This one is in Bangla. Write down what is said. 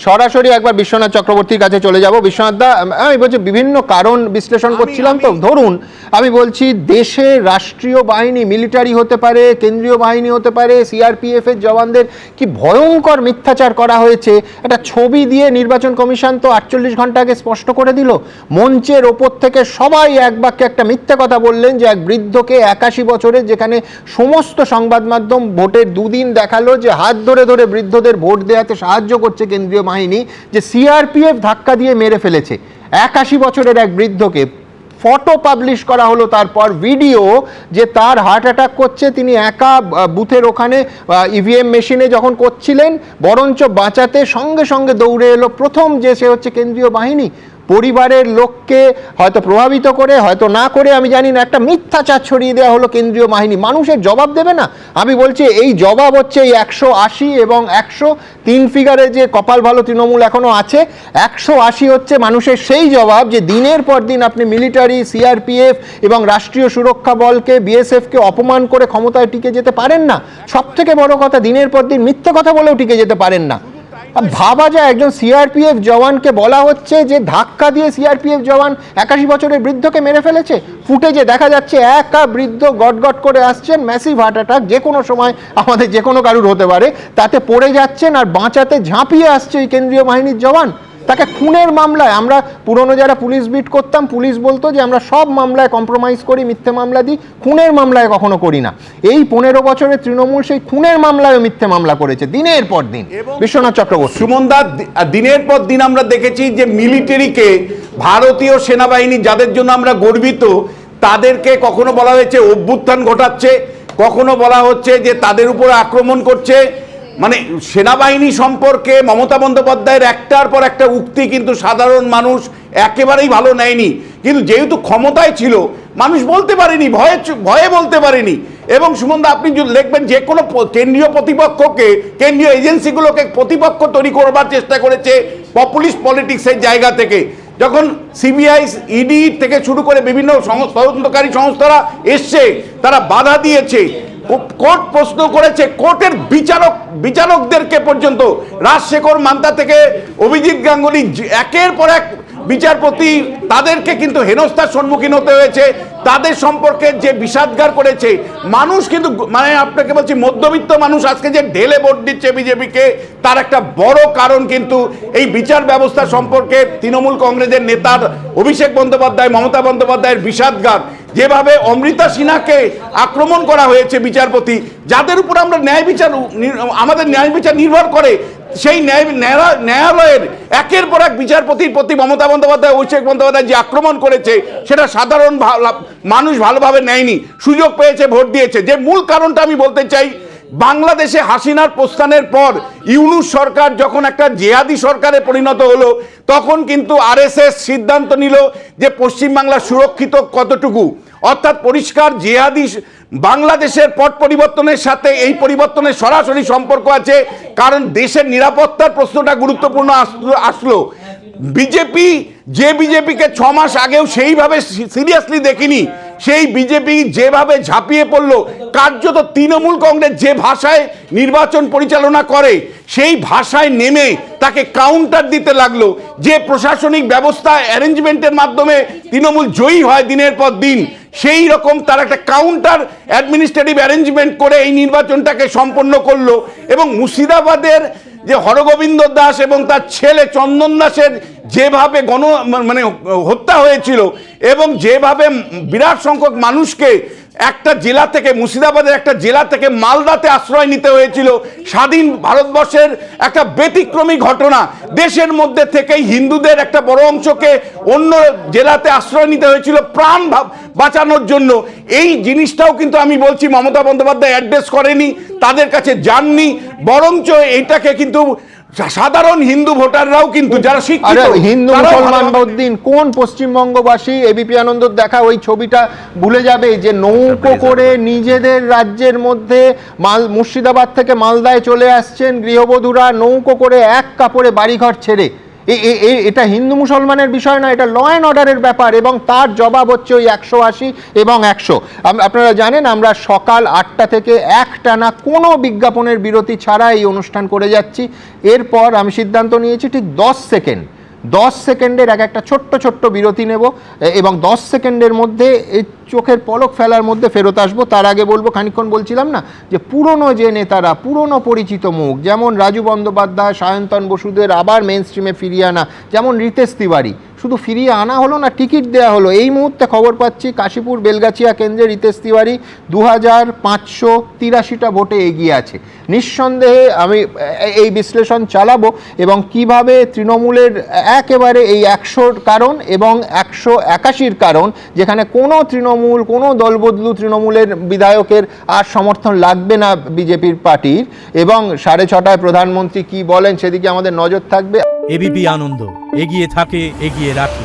সরাসরি একবার বিশ্বনাথ চক্রবর্তীর কাছে চলে যাব। বিশ্বনাথ দা, আমি বলছি বিভিন্ন কারণ বিশ্লেষণ করছিলাম, তো ধরুন আমি বলছি দেশের রাষ্ট্রীয় বাহিনী, মিলিটারি হতে পারে, কেন্দ্রীয় বাহিনী হতে পারে, সিআরপিএফ এর জওয়ানদের কি ভয়ঙ্কর মিথ্যাচার করা হয়েছে, একটা ছবি দিয়ে নির্বাচন কমিশন তো 48 ঘন্টা আগে স্পষ্ট করে দিল। মঞ্চের ওপর থেকে সবাই এক বাক্যে একটা মিথ্যা কথা বললেন যে এক বৃদ্ধকে 81 বছরের, যেখানে সমস্ত সংবাদ মাধ্যম ভোটের দুদিন দেখালো যে হাত ধরে ধরে বৃদ্ধদের ভোট দেওয়াতে সাহায্য করছে কেন্দ্রীয় বাহিনী, যে সিআরপিএফ ধাক্কা দিয়ে মেরে ফেলেছে 81 বছরের এক বৃদ্ধকে। ফটো পাবলিশ করা হলো, তারপর ভিডিও, যে তার হার্ট অ্যাটাক করছে, তিনি একা বুথের ওখানে ইভিএম মেশিনে যখন করছিলেন, বরঞ্চ বাঁচাতে সঙ্গে সঙ্গে দৌড়ে এলো প্রথম যে সে হচ্ছে কেন্দ্রীয় বাহিনী। পরিবারের লোককে হয়তো প্রভাবিত করে, হয়তো না করে আমি জানি না, একটা মিথ্যাচার ছড়িয়ে দেওয়া হলো কেন্দ্রীয় বাহিনী। মানুষের জবাব দেবে না? আমি বলছি এই জবাব হচ্ছে এই 180 এবং 100, 3 ফিগারে যে কপাল ভালো তৃণমূল এখনো আছে, 180 হচ্ছে মানুষের সেই জবাব যে দিনের পর দিন আপনি মিলিটারি, সিআরপিএফ এবং রাষ্ট্রীয় সুরক্ষা বলকে, বিএসএফকে অপমান করে ক্ষমতায় টিকে যেতে পারেন না। সব থেকে বড় কথা, দিনের পর দিন মিথ্যা কথা বলেও টিকে যেতে পারেন না। ভাবা যায় একজন সিআরপিএফ জওয়ানকে বলা হচ্ছে যে ধাক্কা দিয়ে সিআরপিএফ জওয়ান 81 বছরের বৃদ্ধকে মেরে ফেলেছে। ফুটেজে দেখা যাচ্ছে একা বৃদ্ধ গটগট করে আসছেন, ম্যাসিভ হার্ট অ্যাটাক, যে কোনো সময় আমাদের যে কোনো কারুর হতে পারে, তাতে পড়ে যাচ্ছেন আর বাঁচাতে ঝাঁপিয়ে আসছে ওই কেন্দ্রীয় বাহিনীর জওয়ান। তাকে খুনের মামলায়, আমরা পুরনো যারা পুলিশ বিট করতাম, পুলিশ বলতো যে আমরা সব মামলায় কম্প্রোমাইজ করি, মিথ্যে মামলা দিই, খুনের মামলায় কখনো করি না। এই 15 বছরের তৃণমূল সেই খুনের মামলায় মিথ্যে মামলা করেছে দিনের পর দিন। বিশ্বনাথ চক্রবর্তী, সুমনদা, দিনের পর দিন আমরা দেখেছি যে মিলিটারিকে, ভারতীয় সেনাবাহিনী যাদের জন্য আমরা গর্বিত, তাদেরকে কখনো বলা হয়েছে অভ্যুত্থান ঘটাচ্ছে, কখনো বলা হচ্ছে যে তাদের উপরে আক্রমণ করছে। মানে সেনাবাহিনী সম্পর্কে মমতা বন্দ্যোপাধ্যায়ের একটার পর একটা উক্তি কিন্তু সাধারণ মানুষ একেবারেই ভালো নেয়নি। কিন্তু যেহেতু ক্ষমতায় ছিল, মানুষ বলতে পারেনি, ভয়ে বলতে পারেনি। এবং সুমনদা, আপনি যদি দেখবেন যে কোনো কেন্দ্রীয় প্রতিপক্ষকে, কেন্দ্রীয় এজেন্সিগুলোকে প্রতিপক্ষ তৈরি করবার চেষ্টা করেছে পপুলিস্ট পলিটিক্সের জায়গা থেকে। যখন সিবিআই, ইডি থেকে শুরু করে বিভিন্ন তদন্তকারী সংস্থারা এসছে, তারা বাধা দিয়েছে, কোর্ট প্রশ্ন করেছে, কোর্টের বিচারকদেরকে পর্যন্ত, রাজশেখর মান্তা থেকে অভিজিৎ গাঙ্গুলি, একের পর এক বিচারপতি, তাদেরকে কিন্তু হেনস্থার সম্মুখীন হতে হয়েছে। তাদের সম্পর্কে যে বিষাদগার করেছে মানুষ, কিন্তু মানে আপনাকে বলছি, মধ্যবিত্ত মানুষ আজকে যে ঢেলে ভোট দিচ্ছে বিজেপিকে, তার একটা বড় কারণ কিন্তু এই বিচার ব্যবস্থা সম্পর্কে তৃণমূল কংগ্রেসের নেতার অভিষেক বন্দ্যোপাধ্যায়, মমতা বন্দ্যোপাধ্যায়ের বিষাদগার। যেভাবে অমৃতা সিনহাকে আক্রমণ করা হয়েছে বিচারপতি, যাদের উপর আমরা আমাদের ন্যায় বিচার নির্ভর করে, সেই ন্যায়ালয়ের একের পর এক বিচারপতির প্রতি মমতা বন্দ্যোপাধ্যায়, অভিষেক বন্দ্যোপাধ্যায় যে আক্রমণ করেছে, সেটা সাধারণ মানুষ ভালোভাবে নেয়নি, সুযোগ পেয়েছে, ভোট দিয়েছে। যে মূল কারণটা আমি বলতে চাই, বাংলাদেশে হাসিনার প্রস্থানের পর ইউনূস সরকার যখন একটা জেহাদি সরকারে পরিণত হলো, তখন কিন্তু আরএসএস সিদ্ধান্ত নিল যে পশ্চিমবাংলা সুরক্ষিত কতটুকু, অর্থাৎ পরিষ্কার জেহাদি। বাংলাদেশের পট পরিবর্তনের সাথে এই পরিবর্তনের সরাসরি সম্পর্ক আছে, কারণ দেশের নিরাপত্তার প্রশ্নটা গুরুত্বপূর্ণ আসলো। যে বিজেপিকে 6 মাস আগেও সেইভাবে সিরিয়াসলি দেখিনি, সেই বিজেপি যেভাবে ঝাঁপিয়ে পড়লো, কার্যত তৃণমূল কংগ্রেস যে ভাষায় নির্বাচন পরিচালনা করে, সেই ভাষায় নেমে তাকে কাউন্টার দিতে লাগলো। যে প্রশাসনিক ব্যবস্থা অ্যারেঞ্জমেন্টের মাধ্যমে তৃণমূল জয়ী হয় দিনের পর দিন, সেই রকম তার একটা কাউন্টার অ্যাডমিনিস্ট্রেটিভ অ্যারেঞ্জমেন্ট করে এই নির্বাচনটাকে সম্পন্ন করলো। এবং মুর্শিদাবাদের যে হরগোবিন্দ দাস এবং তার ছেলে চন্দন দাসের যেভাবে হত্যা হয়েছিল, এবং যেভাবে বিরাট সংখ্যক মানুষকে একটা জেলা থেকে, মুর্শিদাবাদের একটা জেলা থেকে মালদাতে আশ্রয় নিতে হয়েছিল, স্বাধীন ভারতবর্ষের একটা ব্যতিক্রমী ঘটনা। দেশের মধ্যে থেকেই হিন্দুদের একটা বড় অংশকে অন্য জেলাতে আশ্রয় নিতে হয়েছিল প্রাণ বাঁচানোর জন্য। এই জিনিসটাও কিন্তু আমি বলছি মমতা বন্দ্যোপাধ্যায় অ্যাড্রেস করেনি, তাদের কাছে যাননি, বরঞ্চ এইটাকে কিন্তু সাধারণ হিন্দু ভোটাররাও কিন্তু যারা শিক্ষিত, হিন্দু মুসলমান বদিন কোন পশ্চিমবঙ্গবাসী এবিপি আনন্দর দেখা ওই ছবিটা ভুলে যাবে যে নৌকো করে নিজেদের রাজ্যের মধ্যে মুর্শিদাবাদ থেকে মালদায় চলে আসছেন গৃহবধূরা, নৌকো করে এক কাপড়ে বাড়িঘর ছেড়ে। এটা হিন্দু মুসলমানের বিষয় না, এটা ল অ্যান্ড অর্ডারের ব্যাপার, এবং তার জবাব হচ্ছে ওই 180 এবং 100। আপনারা জানেন আমরা সকাল 8টা থেকে একটানা কোনো বিজ্ঞাপনের বিরতি ছাড়া এই অনুষ্ঠান করে যাচ্ছি। এরপর আমি সিদ্ধান্ত নিয়েছি ঠিক 10 সেকেন্ডের একটা ছোট্ট ছোট্ট বিরতি নেব, এবং 10 সেকেন্ডের মধ্যে এই চোখের পলক ফেলার মধ্যে ফেরত আসবো। তার আগে বলবো, খানিকক্ষণ বলছিলাম না যে পুরনো যে নেতারা, পুরনো পরিচিত মুখ, যেমন রাজু বন্দ্যোপাধ্যায়, সায়ন্তন বসুদের আবার মেন স্ট্রিমে ফিরিয়ে আনা, যেমন রিতেশ তিওয়ারি, শুধু ফিরিয়ে আনা হলো না, টিকিট দেওয়া হলো। এই মুহূর্তে খবর পাচ্ছি কাশীপুর বেলগাছিয়া কেন্দ্রে রিতেশ তিওয়ারি 2583টা ভোটে এগিয়ে আছে। নিঃসন্দেহে আমি এই বিশ্লেষণ চালাবো, এবং কিভাবে তৃণমূলের একেবারে এই 100র কারণ এবং 181র কারণ, যেখানে কোনো তৃণমূল, কোনো দলবদলু তৃণমূলের বিধায়কের আর সমর্থন লাগবে না বিজেপির পার্টির, এবং 6:30টায় প্রধানমন্ত্রী কি বলেন সেদিকে আমাদের নজর থাকবে। এবিপি আনন্দ, এগিয়ে থাকে, এগিয়ে রাখে।